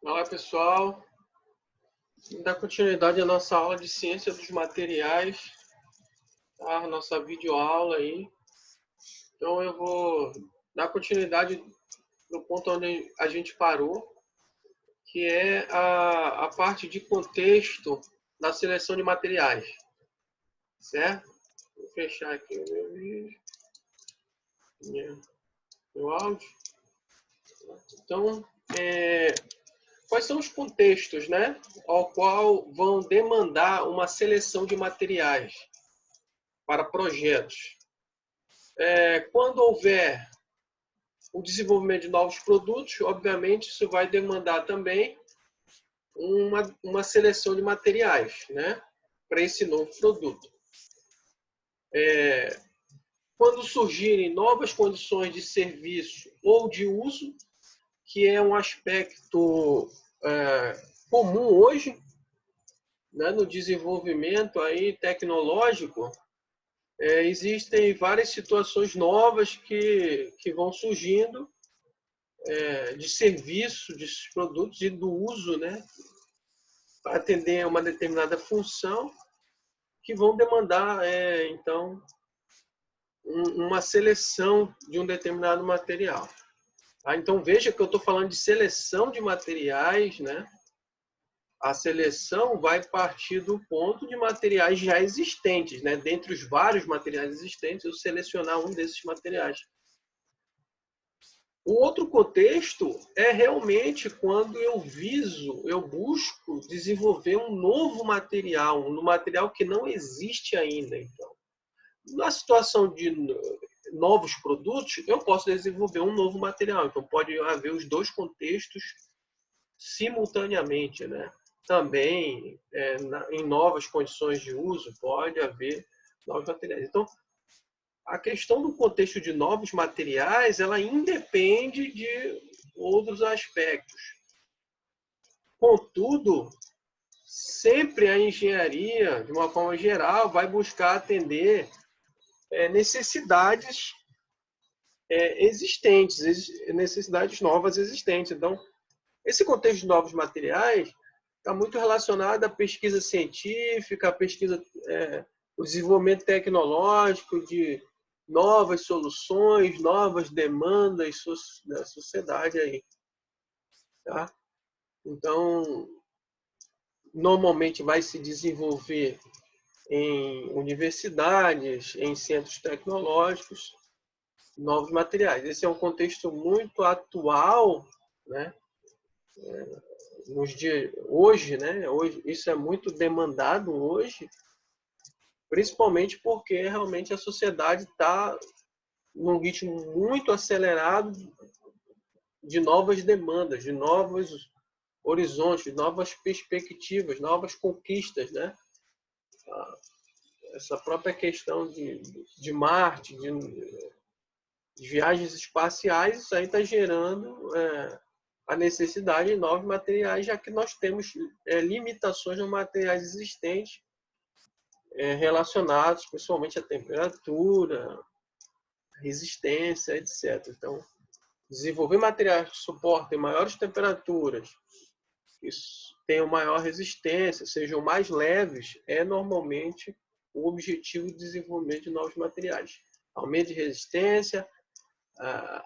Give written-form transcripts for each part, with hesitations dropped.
Olá, pessoal. Vamos dar continuidade à nossa aula de ciência dos materiais, tá? A nossa videoaula aí. Então, eu vou dar continuidade no ponto onde a gente parou, que é a parte de contexto da seleção de materiais, certo? Vou fechar aqui o meu vídeo, meu áudio. Então, quais são os contextos, né, ao qual vão demandar uma seleção de materiais para projetos? Quando houver o desenvolvimento de novos produtos, obviamente isso vai demandar também uma seleção de materiais, né, para esse novo produto. Quando surgirem novas condições de serviço ou de uso, que é um aspecto comum hoje, né, no desenvolvimento aí tecnológico, existem várias situações novas que vão surgindo de serviço, de produtos e do uso, né, para atender a uma determinada função, que vão demandar, então, uma seleção de um determinado material. Tá? Então, veja que eu estou falando de seleção de materiais, né? A seleção vai partir do ponto de materiais já existentes, né? Dentre os vários materiais existentes, eu selecionar um desses materiais. O outro contexto é realmente quando eu busco desenvolver um novo material, um material que não existe ainda. Então, na situação de novos produtos, eu posso desenvolver um novo material. Então, pode haver os dois contextos simultaneamente, né? Também, em novas condições de uso, pode haver novos materiais. Então, a questão do contexto de novos materiais, ela independe de outros aspectos. Contudo, sempre a engenharia, de uma forma geral, vai buscar atender necessidades existentes, necessidades novas existentes. Então, esse contexto de novos materiais está muito relacionado à pesquisa científica, à pesquisa, o desenvolvimento tecnológico de novas soluções, novas demandas da sociedade aí, tá? Então, normalmente vai se desenvolver em universidades, em centros tecnológicos, novos materiais. Esse é um contexto muito atual, né? Nos dias hoje, né? Hoje isso é muito demandado hoje, principalmente porque realmente a sociedade está num ritmo muito acelerado de novas demandas, de novos horizontes, de novas perspectivas, novas conquistas, né? Essa própria questão de Marte, de viagens espaciais, isso aí está gerando a necessidade de novos materiais, já que nós temos limitações nos materiais existentes relacionados principalmente à temperatura, resistência, etc. Então, desenvolver materiais que suportem maiores temperaturas, que tenham maior resistência, sejam mais leves, é normalmente o objetivo de desenvolvimento de novos materiais. Aumento de resistência, a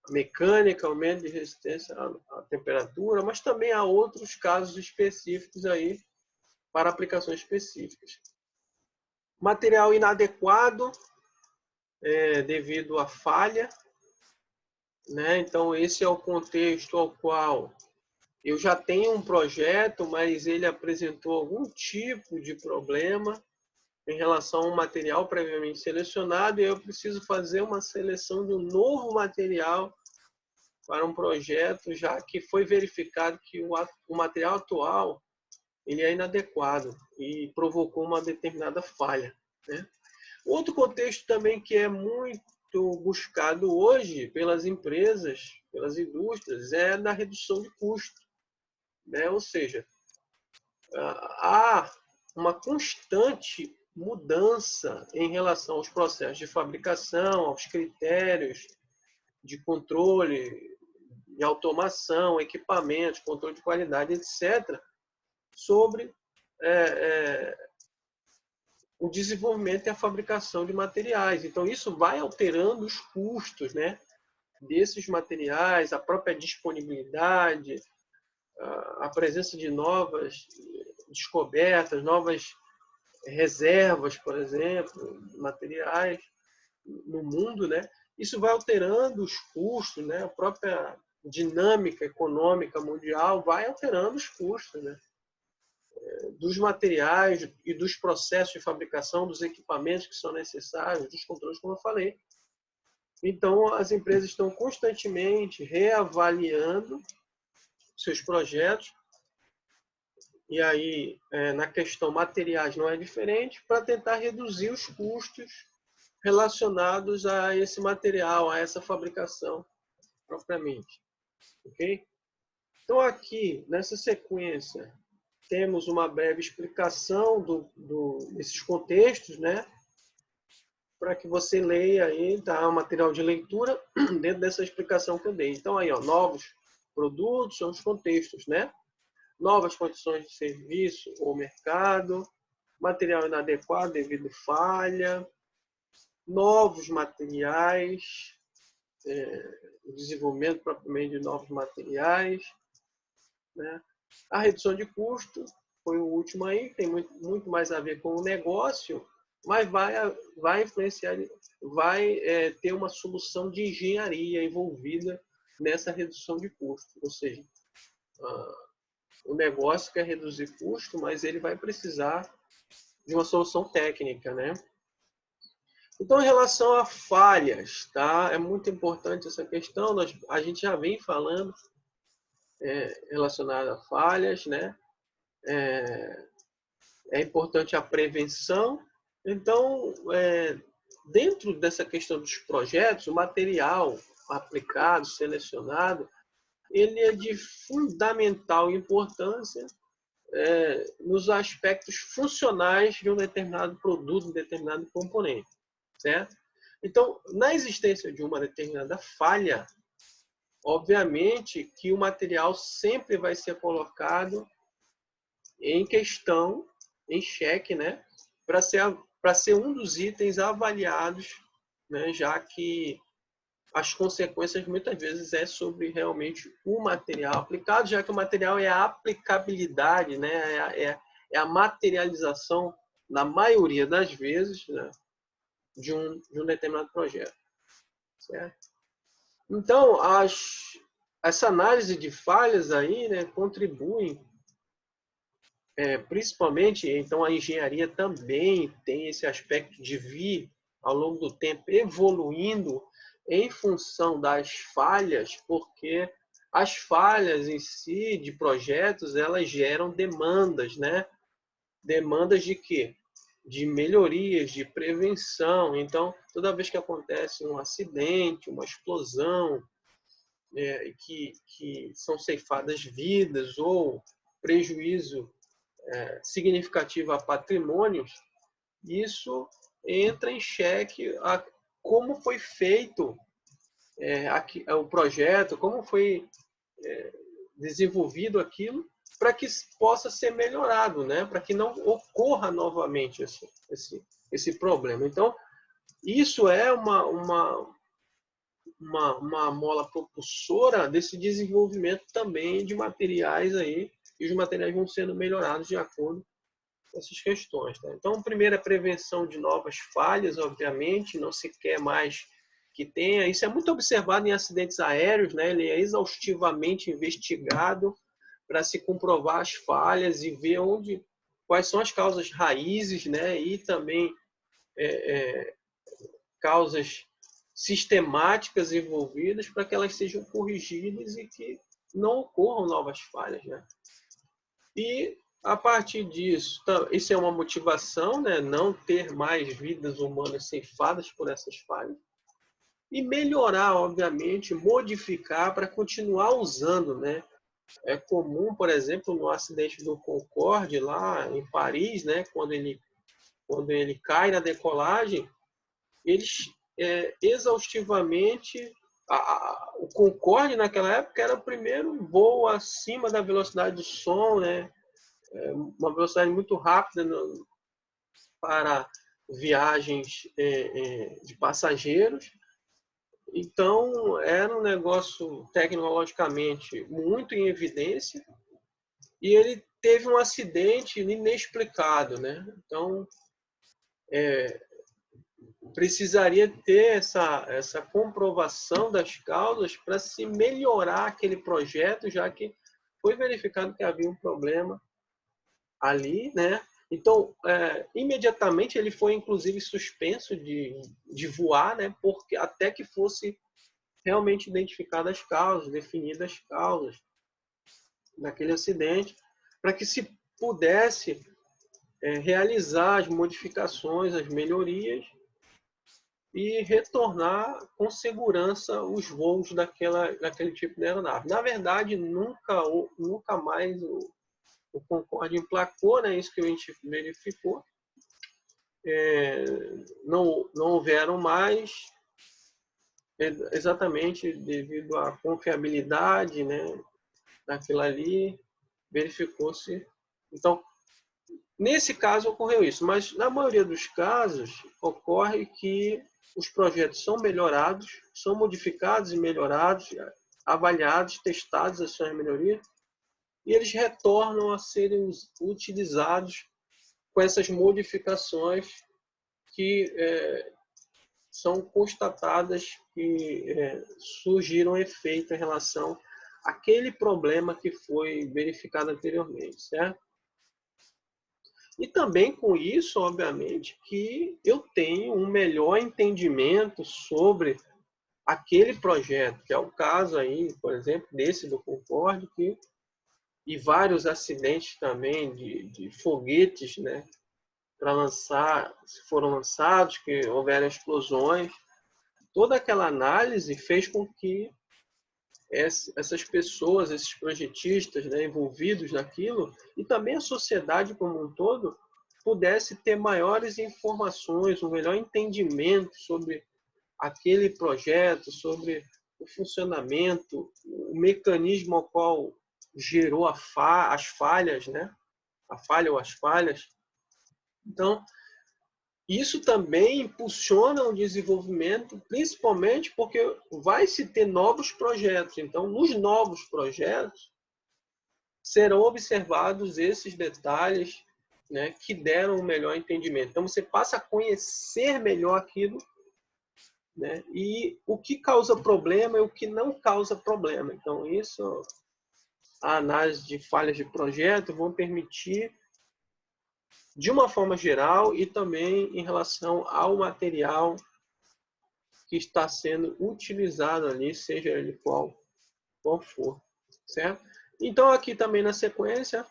mecânica, aumento de resistência à temperatura, mas também há outros casos específicos aí para aplicações específicas. Material inadequado devido à falha, né? Então esse é o contexto ao qual eu já tenho um projeto, mas ele apresentou algum tipo de problema em relação a um material previamente selecionado e eu preciso fazer uma seleção de um novo material para um projeto, já que foi verificado que o material atual ele é inadequado e provocou uma determinada falha, né? Outro contexto também que é muito buscado hoje pelas empresas, pelas indústrias, é da redução de custo, né? Ou seja, há uma constante mudança em relação aos processos de fabricação, aos critérios de controle de automação, equipamentos, controle de qualidade, etc., sobre o desenvolvimento e a fabricação de materiais. Então, isso vai alterando os custos, né, desses materiais, a própria disponibilidade, a presença de novas descobertas, novas reservas, por exemplo, materiais no mundo, né? Isso vai alterando os custos, né? A própria dinâmica econômica mundial vai alterando os custos, né? Dos materiais e dos processos de fabricação, dos equipamentos que são necessários, dos controles, como eu falei. Então, as empresas estão constantemente reavaliando seus projetos, e aí, na questão materiais não é diferente, para tentar reduzir os custos relacionados a esse material, a essa fabricação propriamente. Ok? Então, aqui, nessa sequência, temos uma breve explicação desses contextos, né? Para que você leia aí, tá? O material de leitura dentro dessa explicação que eu dei. Então, aí, ó, novos produtos são os contextos, né? Novas condições de serviço ou mercado, material inadequado devido a falha, novos materiais, o desenvolvimento propriamente de novos materiais, né? A redução de custo foi o último aí, tem muito mais a ver com o negócio, mas vai influenciar, vai ter uma solução de engenharia envolvida nessa redução de custo, ou seja, o negócio quer reduzir custo, mas ele vai precisar de uma solução técnica, né? Então, em relação a falhas, tá? É muito importante essa questão. A gente já vem falando relacionado a falhas, né? É importante a prevenção. Então, dentro dessa questão dos projetos, o material aplicado, selecionado, ele é de fundamental importância nos aspectos funcionais de um determinado produto, um determinado componente, certo? Então, na existência de uma determinada falha, obviamente que o material sempre vai ser colocado em questão, em xeque, né? Para ser um dos itens avaliados, né? Já que as consequências muitas vezes é sobre realmente o material aplicado, já que o material é a aplicabilidade, né? É a materialização, na maioria das vezes, né? de um determinado projeto. Certo? Então, essa análise de falhas aí, né, contribuem, principalmente, então a engenharia também tem esse aspecto de vir, ao longo do tempo, evoluindo em função das falhas, porque as falhas em si, de projetos, elas geram demandas, né? Demandas de quê? De melhorias, de prevenção. Então, toda vez que acontece um acidente, uma explosão, que são ceifadas vidas ou prejuízo significativo a patrimônios, isso entra em xeque como foi feito o projeto, como foi desenvolvido aquilo, para que possa ser melhorado, né? Para que não ocorra novamente esse problema. Então, isso é uma mola propulsora desse desenvolvimento também de materiais aí, e os materiais vão sendo melhorados de acordo com essas questões. Tá? Então, primeiro, a prevenção de novas falhas, obviamente, não se quer mais que tenha. Isso é muito observado em acidentes aéreos, né? Ele é exaustivamente investigado para se comprovar as falhas e ver quais são as causas raízes, né? E também causas sistemáticas envolvidas para que elas sejam corrigidas e que não ocorram novas falhas, né? E a partir disso, isso é uma motivação, né? Não ter mais vidas humanas ceifadas por essas falhas e melhorar, obviamente, modificar para continuar usando, né? É comum, por exemplo, no acidente do Concorde lá em Paris, né? Quando ele cai na decolagem, eles exaustivamente O Concorde, naquela época, era o primeiro voo acima da velocidade do som, né? Uma velocidade muito rápida para viagens de passageiros. Então, era um negócio tecnologicamente muito em evidência e ele teve um acidente inexplicado, né? Então, precisaria ter essa comprovação das causas para se melhorar aquele projeto, já que foi verificado que havia um problema ali, né? Então, imediatamente ele foi, inclusive, suspenso de voar, né? Porque até que fosse realmente identificadas as causas, definidas as causas daquele acidente, para que se pudesse realizar as modificações, as melhorias e retornar com segurança os voos daquele tipo de aeronave. Na verdade, nunca mais o Concorde emplacou, né? Isso que a gente verificou. Não houveram mais, exatamente devido à confiabilidade, né, daquilo ali, verificou-se. Então, nesse caso ocorreu isso, mas na maioria dos casos ocorre que os projetos são melhorados, são modificados e melhorados, avaliados, testados as suas melhorias, e eles retornam a serem utilizados com essas modificações que são constatadas que surgiram efeito em relação àquele problema que foi verificado anteriormente, certo? E também com isso, obviamente, que eu tenho um melhor entendimento sobre aquele projeto, que é o caso aí, por exemplo, desse do Concorde, e vários acidentes também de foguetes, né, para lançar, se foram lançados, que houveram explosões. Toda aquela análise fez com que essas pessoas, esses projetistas, né, envolvidos naquilo, e também a sociedade como um todo, pudesse ter maiores informações, um melhor entendimento sobre aquele projeto, sobre o funcionamento, o mecanismo ao qual gerou as falhas, né? A falha ou as falhas. Então, isso também impulsiona o desenvolvimento, principalmente porque vai se ter novos projetos. Então, nos novos projetos, serão observados esses detalhes, né, que deram um melhor entendimento. Então, você passa a conhecer melhor aquilo, né, e o que causa problema e o que não causa problema. Então, isso, a análise de falhas de projeto vão permitir de uma forma geral e também em relação ao material que está sendo utilizado ali, seja ele qual for, certo? Então, aqui também na sequência,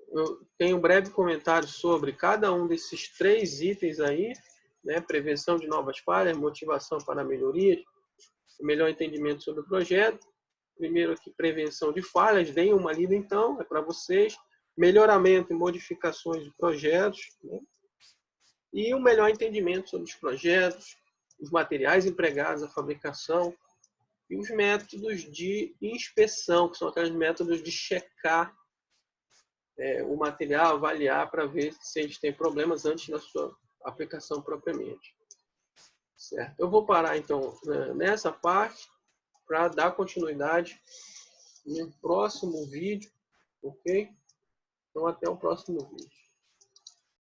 eu tenho um breve comentário sobre cada um desses 3 itens aí, né? Prevenção de novas falhas, motivação para melhorias, melhor entendimento sobre o projeto. Primeiro aqui, prevenção de falhas, deem uma lida então, é para vocês. Melhoramento e modificações de projetos, né? E o melhor entendimento sobre os projetos, os materiais empregados, a fabricação e os métodos de inspeção, que são aqueles métodos de checar o material, avaliar para ver se eles têm problemas antes da sua aplicação propriamente. Certo? Eu vou parar então nessa parte para dar continuidade no próximo vídeo, ok? Então até o próximo vídeo.